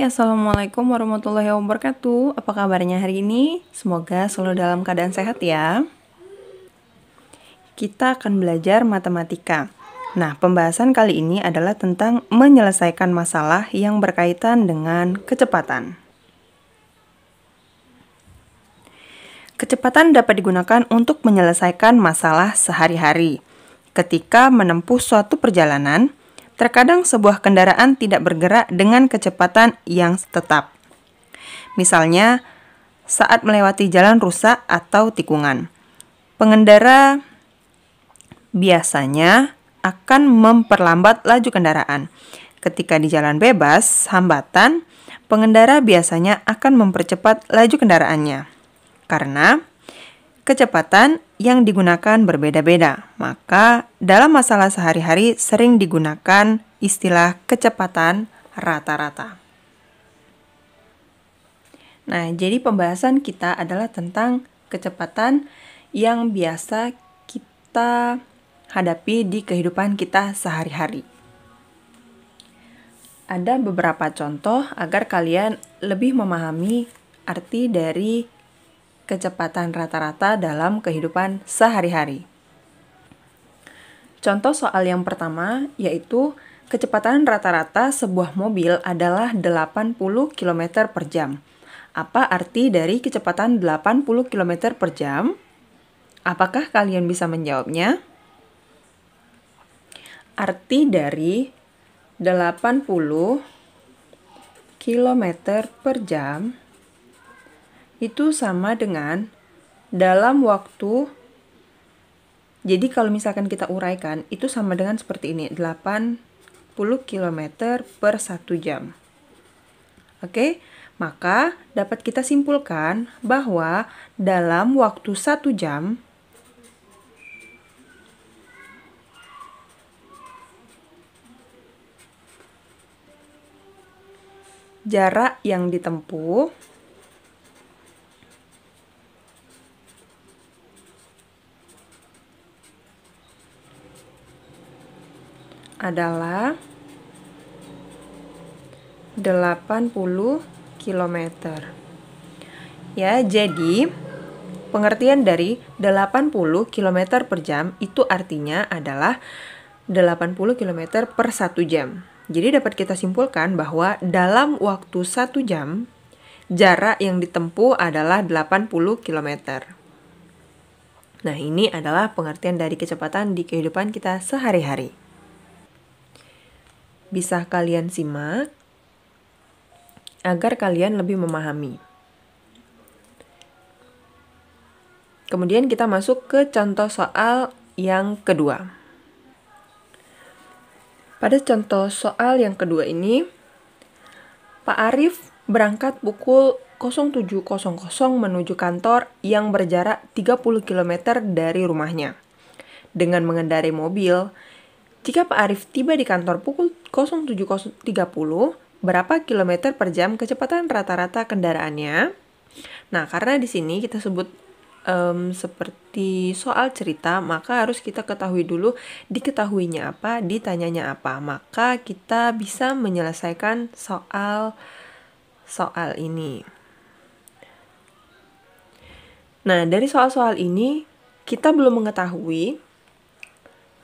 Hai, Assalamualaikum warahmatullahi wabarakatuh. Apa kabarnya hari ini? Semoga selalu dalam keadaan sehat ya. Kita akan belajar matematika. Nah, pembahasan kali ini adalah tentang menyelesaikan masalah yang berkaitan dengan kecepatan. Kecepatan dapat digunakan untuk menyelesaikan masalah sehari-hari. Ketika menempuh suatu perjalanan, terkadang sebuah kendaraan tidak bergerak dengan kecepatan yang tetap. Misalnya, saat melewati jalan rusak atau tikungan, pengendara biasanya akan memperlambat laju kendaraan. Ketika di jalan bebas, hambatan, pengendara biasanya akan mempercepat laju kendaraannya. Karena kecepatan yang digunakan berbeda-beda, maka dalam masalah sehari-hari sering digunakan istilah kecepatan rata-rata. Nah, jadi pembahasan kita adalah tentang kecepatan yang biasa kita hadapi di kehidupan kita sehari-hari. Ada beberapa contoh agar kalian lebih memahami arti dari kecepatan rata-rata dalam kehidupan sehari-hari. Contoh soal yang pertama yaitu kecepatan rata-rata sebuah mobil adalah 80 km per jam. Apa arti dari kecepatan 80 km per jam? Apakah kalian bisa menjawabnya? Arti dari 80 km per jam itu sama dengan dalam waktu, jadi kalau misalkan kita uraikan, itu sama dengan seperti ini, 80 km per 1 jam. Oke, maka dapat kita simpulkan bahwa dalam waktu 1 jam, jarak yang ditempuh adalah 80 km. Ya, jadi pengertian dari 80 km per jam itu artinya adalah 80 km per 1 jam. Jadi dapat kita simpulkan bahwa dalam waktu 1 jam, jarak yang ditempuh adalah 80 km. Nah, ini adalah pengertian dari kecepatan di kehidupan kita sehari-hari. Bisa kalian simak agar kalian lebih memahami. Kemudian kita masuk ke contoh soal yang kedua. Pada contoh soal yang kedua ini, Pak Arif berangkat pukul 07.00 menuju kantor yang berjarak 30 km dari rumahnya. Dengan mengendarai mobil, jika Pak Arif tiba di kantor pukul 07.30, berapa kilometer per jam kecepatan rata-rata kendaraannya? Nah, karena di sini kita sebut seperti soal cerita, maka harus kita ketahui dulu diketahuinya apa, ditanyanya apa. Maka kita bisa menyelesaikan soal ini. Nah, dari soal-soal ini kita belum mengetahui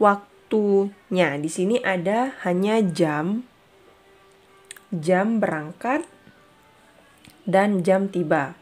waktunya. Di sini ada hanya jam berangkat dan jam tiba.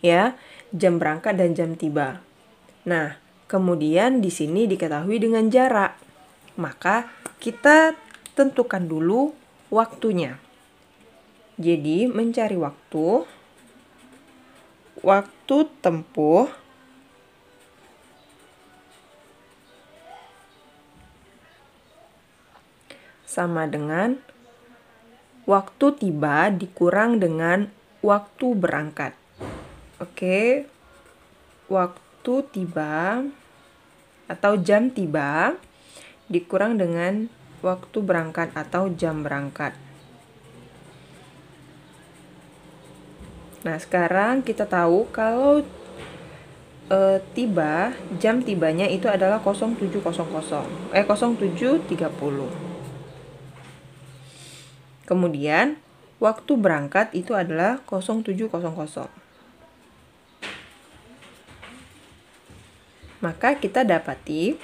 Ya, jam berangkat dan jam tiba. Nah, kemudian di sini diketahui dengan jarak. Maka kita tentukan dulu waktunya. Jadi, mencari waktu tempuh sama dengan waktu tiba dikurang dengan waktu berangkat. Oke, waktu tiba atau jam tiba dikurang dengan waktu berangkat atau jam berangkat. Nah, sekarang kita tahu kalau jam tibanya itu adalah 07.30. Kemudian waktu berangkat itu adalah 07.00. Maka kita dapati,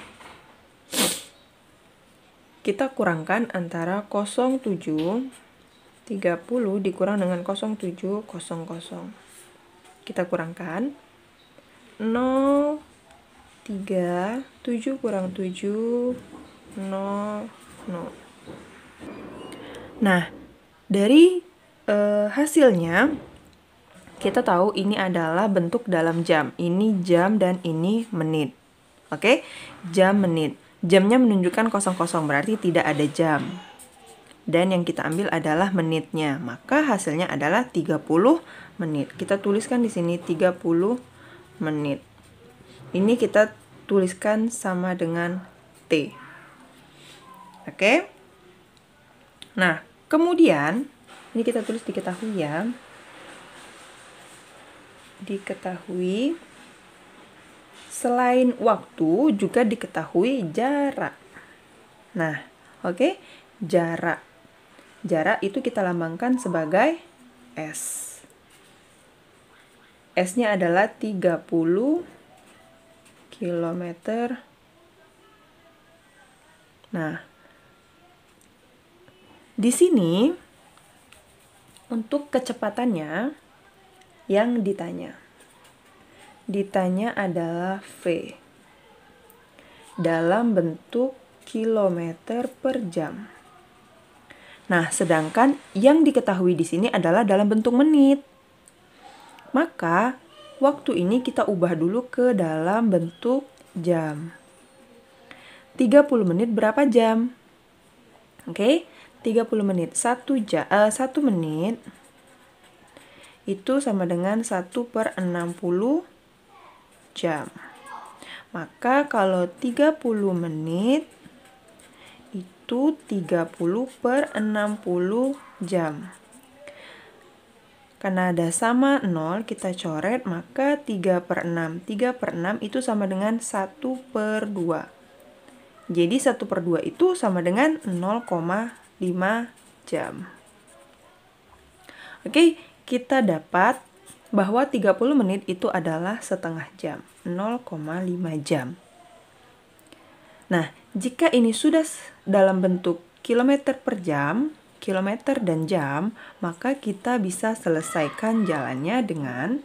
kita kurangkan antara 07.30 dikurang dengan 07.00. Kita kurangkan 0, 3, 7 kurang 7, 0, 0. Nah, dari hasilnya, kita tahu ini adalah bentuk dalam jam. Ini jam dan ini menit. Oke, jam menit. Jamnya menunjukkan 00, berarti tidak ada jam. Dan yang kita ambil adalah menitnya. Maka hasilnya adalah 30 menit. Kita tuliskan di sini 30 menit. Ini kita tuliskan sama dengan T. Oke? Nah, kemudian ini kita tulis diketahui ya. Diketahui selain waktu juga diketahui jarak. Nah, oke, jarak. Jarak itu kita lambangkan sebagai S. S-nya adalah 30 km. Nah, di sini untuk kecepatannya yang ditanya adalah V dalam bentuk kilometer per jam. Nah, sedangkan yang diketahui di sini adalah dalam bentuk menit. Maka, waktu ini kita ubah dulu ke dalam bentuk jam. 30 menit berapa jam? Oke, 30 menit. 1 menit itu sama dengan 1/60 jam. Maka kalau 30 menit itu 30/60 jam. Karena ada sama 0, kita coret, maka 3/6. 3/6 itu sama dengan 1/2. Jadi 1/2 itu sama dengan 0,5 jam. Oke, kita dapat bahwa 30 menit itu adalah setengah jam, 0,5 jam. Nah, jika ini sudah dalam bentuk kilometer per jam, kilometer dan jam, maka kita bisa selesaikan jalannya dengan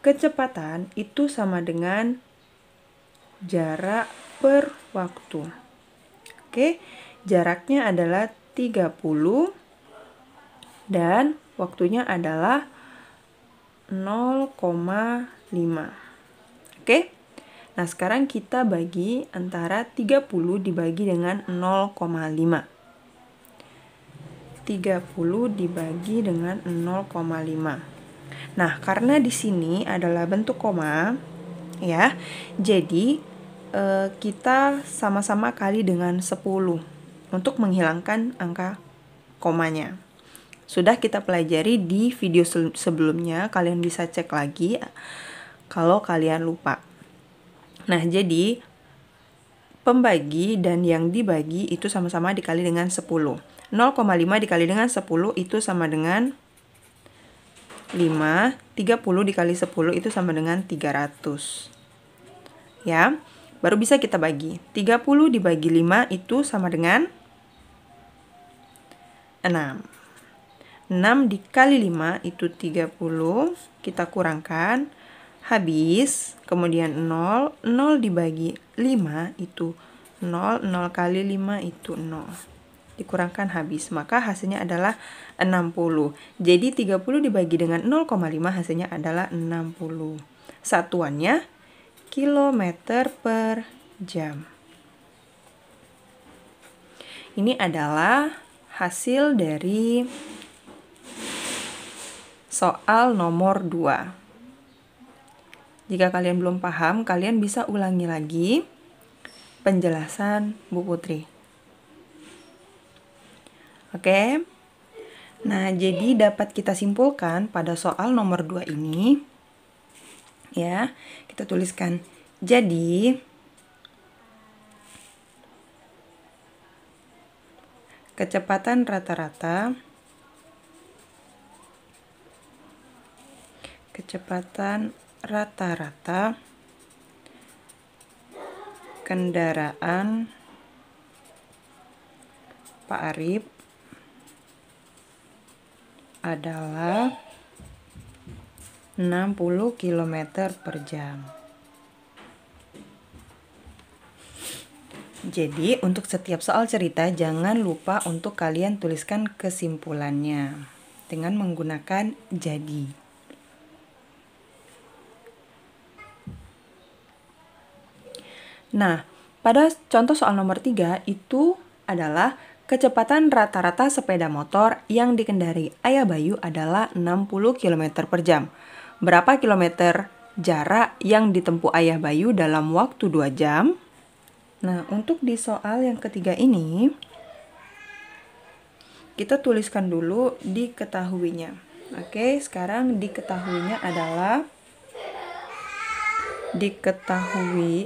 kecepatan itu sama dengan jarak per waktu. Oke, jaraknya adalah 30 dan waktunya adalah 0,5. Oke. Nah, sekarang kita bagi antara 30 dibagi dengan 0,5. 30 dibagi dengan 0,5. Nah, karena di sini adalah bentuk koma, ya, jadi kita sama-sama kali dengan 10 untuk menghilangkan angka komanya. Sudah kita pelajari di video sebelumnya, kalian bisa cek lagi kalau kalian lupa. Nah, jadi pembagi dan yang dibagi itu sama-sama dikali dengan 10. 0,5 dikali dengan 10 itu sama dengan 5. 30 dikali 10 itu sama dengan 300. Ya, baru bisa kita bagi. 30 dibagi 5 itu sama dengan 6. 6 dikali 5 itu 30. Kita kurangkan. Habis, kemudian 0. 0 dibagi 5 itu 0. 0 kali 5 itu 0. Dikurangkan habis, maka hasilnya adalah 60. Jadi 30 dibagi dengan 0,5 hasilnya adalah 60. Satuannya kilometer per jam. Ini adalah hasil dari soal nomor 2. Jika kalian belum paham, kalian bisa ulangi lagi penjelasan Bu Putri. Oke. Nah, jadi dapat kita simpulkan pada soal nomor 2 ini, ya, kita tuliskan. Jadi, kecepatan rata-rata kecepatan rata-rata kendaraan Pak Arif adalah 60 km per jam. Jadi, untuk setiap soal cerita, jangan lupa untuk kalian tuliskan kesimpulannya dengan menggunakan jadi. Nah, pada contoh soal nomor 3 itu adalah kecepatan rata-rata sepeda motor yang dikendari Ayah Bayu adalah 60 km per jam. Berapa kilometer jarak yang ditempuh Ayah Bayu dalam waktu 2 jam? Nah, untuk di soal yang ketiga ini, kita tuliskan dulu diketahuinya. Oke, sekarang diketahui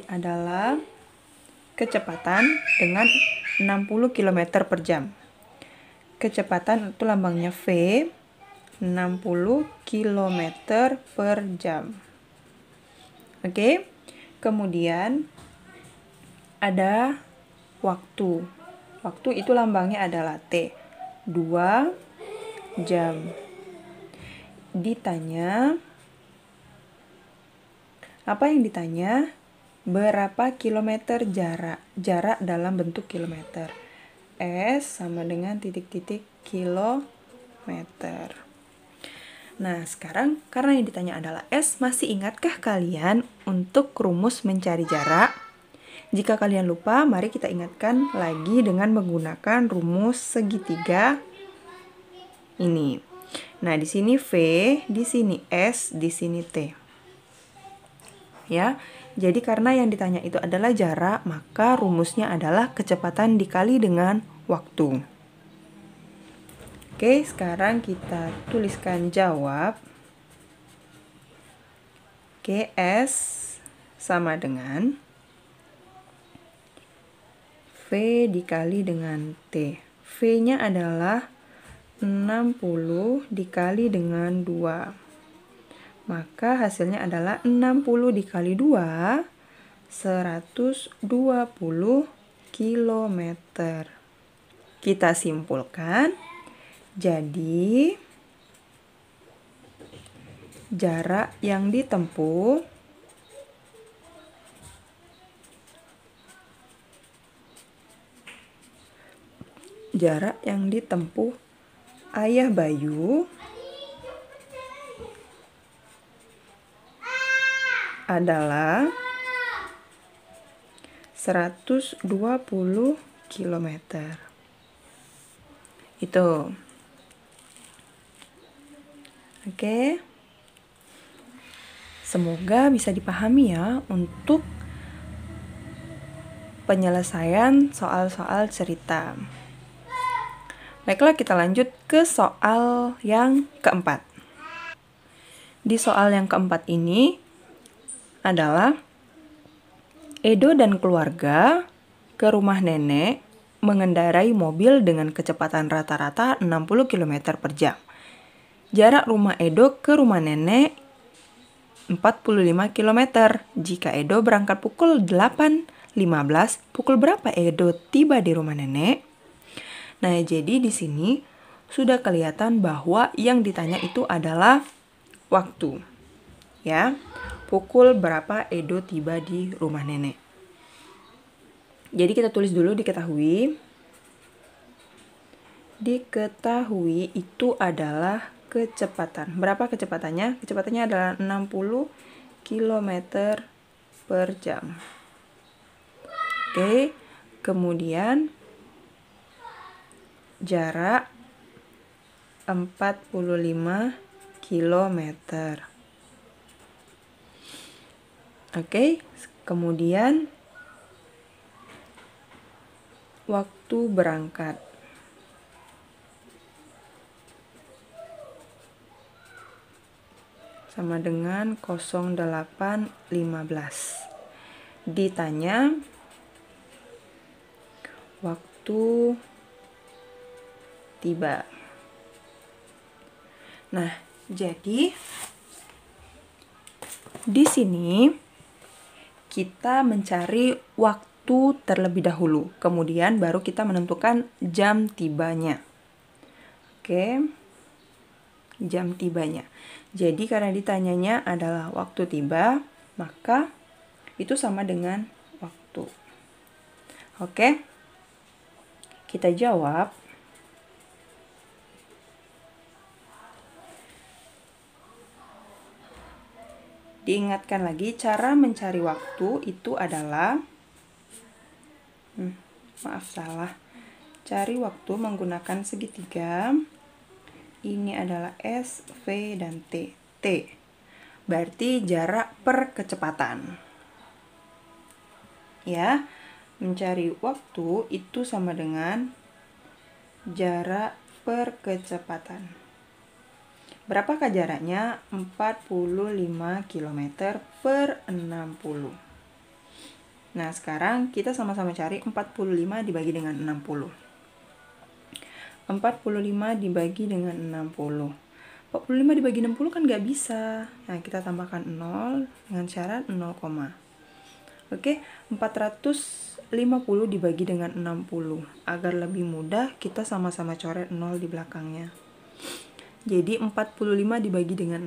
adalah kecepatan dengan 60 km per jam. Kecepatan itu lambangnya V, 60 km per jam. Oke, kemudian ada waktu. Waktu itu lambangnya adalah T, 2 jam. Apa yang ditanya? Berapa kilometer jarak dalam bentuk kilometer. S sama dengan titik-titik kilometer. Nah, sekarang karena yang ditanya adalah S, masih ingatkah kalian untuk rumus mencari jarak? Jika kalian lupa, mari kita ingatkan lagi dengan menggunakan rumus segitiga ini. Nah, di sini V, di sini S, di sini T. Ya, jadi karena yang ditanya itu adalah jarak, maka rumusnya adalah kecepatan dikali dengan waktu. Oke, sekarang kita tuliskan jawab. Oke, S sama dengan V dikali dengan T. V-nya adalah 60 dikali dengan 2. Maka hasilnya adalah 60 dikali 2, 120 km. Kita simpulkan, jadi jarak yang ditempuh Ayah Bayu adalah 120 km. Itu. Oke. Semoga bisa dipahami ya untuk penyelesaian soal-soal cerita. Baiklah, kita lanjut ke soal yang keempat. Di soal yang keempat ini adalah Edo dan keluarga ke rumah nenek mengendarai mobil dengan kecepatan rata-rata 60 km per jam. Jarak rumah Edo ke rumah nenek 45 km. Jika Edo berangkat pukul 8.15, pukul berapa Edo tiba di rumah nenek? Nah, jadi di sini sudah kelihatan bahwa yang ditanya itu adalah waktu. Ya, pukul berapa Edo tiba di rumah nenek. Jadi kita tulis dulu diketahui. Diketahui itu adalah kecepatan. Berapa kecepatannya? Kecepatannya adalah 60 km per jam. Oke, kemudian jarak 45 km. Oke, kemudian waktu berangkat. Sama dengan 08.15. Ditanya waktu tiba. Nah, jadi di sini kita mencari waktu terlebih dahulu, kemudian baru kita menentukan jam tibanya. Oke, jam tibanya. Jadi karena ditanyanya adalah waktu tiba, maka itu sama dengan waktu. Oke, kita jawab. Diingatkan lagi, cara mencari waktu itu adalah cari waktu menggunakan segitiga. Ini adalah S, V, dan T. T berarti jarak per kecepatan. Ya, mencari waktu itu sama dengan jarak per kecepatan. Berapakah jaraknya? 45 km per 60. Nah, sekarang kita sama-sama cari 45 dibagi dengan 60. 45 dibagi dengan 60. 45 dibagi 60 kan nggak bisa. Nah, kita tambahkan 0 dengan syarat 0, Oke, 450 dibagi dengan 60. Agar lebih mudah, kita sama-sama coret 0 di belakangnya. Jadi 45 dibagi dengan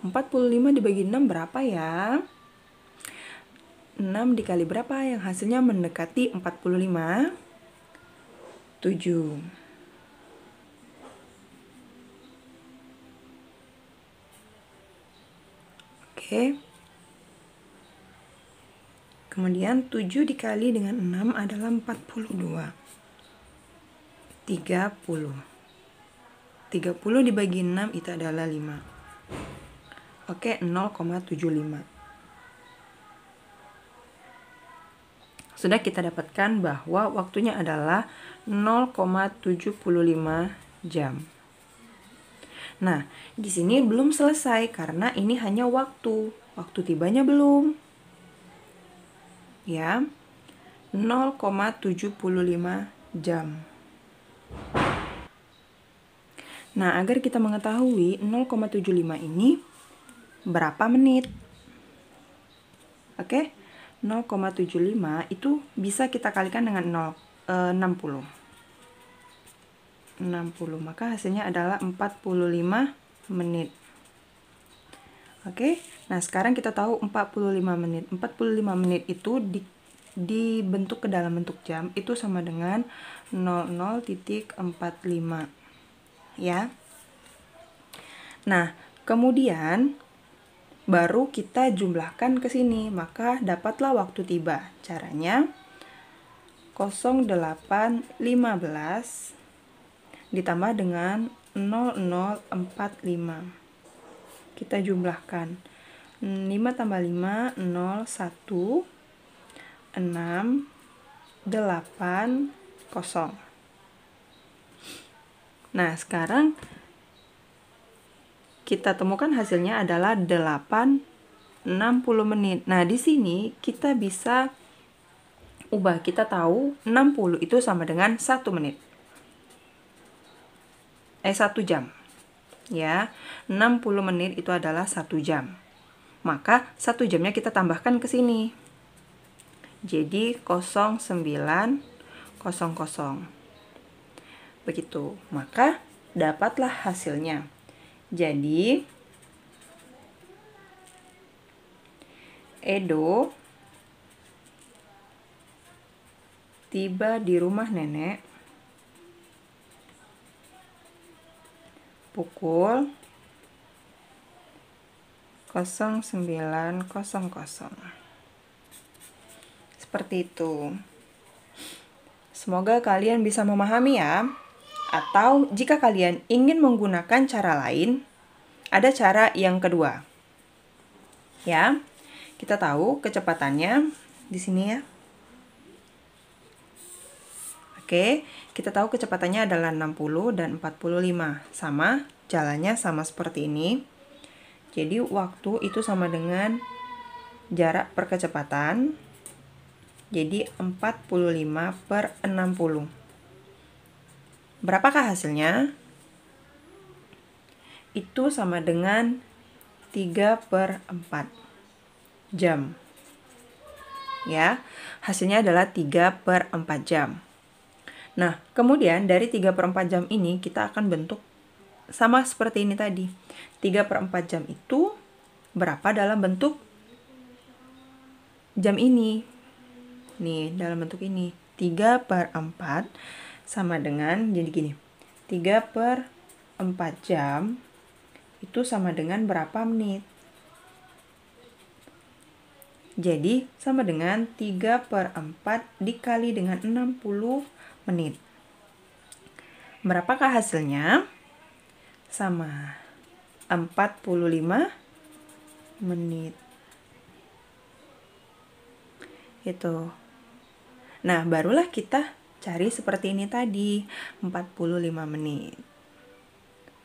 6. 45 dibagi 6 berapa ya? 6 dikali berapa yang hasilnya mendekati 45? 7. Oke. Kemudian 7 dikali dengan 6 adalah 42. 30. 30 dibagi 6 itu adalah 5. Oke, 0,75. Sudah kita dapatkan bahwa waktunya adalah 0,75 jam. Nah, di sini belum selesai karena ini hanya waktu. Waktu tibanya belum. Ya. 0,75 jam. Nah, agar kita mengetahui 0,75 ini berapa menit. Oke, 0,75 itu bisa kita kalikan dengan 60. 60, maka hasilnya adalah 45 menit. Oke, nah sekarang kita tahu 45 menit. 45 menit itu dibentuk ke dalam bentuk jam, itu sama dengan 00.45. Ya. Nah, kemudian baru kita jumlahkan ke sini, maka dapatlah waktu tiba. Caranya 08.15 ditambah dengan 00.45. Kita jumlahkan. 5 tambah 5, 0, 1, 6, 8, 0. Nah, sekarang kita temukan hasilnya adalah 8.60 menit. Nah, di sini kita bisa ubah. Kita tahu 60 itu sama dengan 1 menit. 1 jam. Ya, 60 menit itu adalah 1 jam. Maka 1 jamnya kita tambahkan ke sini. Jadi 09.00. Begitu. Maka dapatlah hasilnya. Jadi Edo tiba di rumah nenek pukul 09.00. Seperti itu. Semoga kalian bisa memahami ya. Atau jika kalian ingin menggunakan cara lain, ada cara yang kedua. Ya. Kita tahu kecepatannya di sini ya. Oke, kita tahu kecepatannya adalah 60 dan 45. Sama, jalannya sama seperti ini. Jadi waktu itu sama dengan jarak per kecepatan. Jadi 45/60. Berapakah hasilnya? Itu sama dengan 3/4. jam. Ya, hasilnya adalah 3/4 jam. Nah, kemudian dari 3/4 jam ini kita akan bentuk sama seperti ini tadi. 3/4 jam itu berapa dalam bentuk jam ini? Nih, dalam bentuk ini. 3/4 sama dengan, jadi gini. 3/4 jam itu sama dengan berapa menit? Jadi, sama dengan 3/4 dikali dengan 60 menit. Berapakah hasilnya? Sama 45 menit. Itu. Nah, barulah kita cari seperti ini tadi, 45 menit.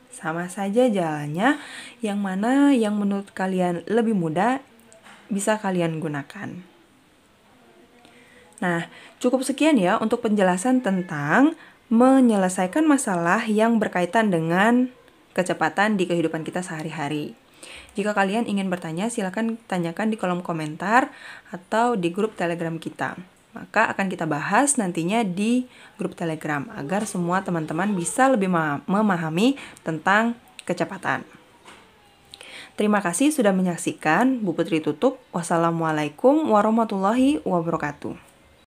Sama saja jalannya, yang mana yang menurut kalian lebih mudah bisa kalian gunakan. Nah, cukup sekian ya untuk penjelasan tentang menyelesaikan masalah yang berkaitan dengan kecepatan di kehidupan kita sehari-hari. Jika kalian ingin bertanya, silakan tanyakan di kolom komentar atau di grup Telegram kita. Maka akan kita bahas nantinya di grup Telegram agar semua teman-teman bisa lebih memahami tentang kecepatan. Terima kasih sudah menyaksikan. Bu Putri tutup. Wassalamualaikum warahmatullahi wabarakatuh.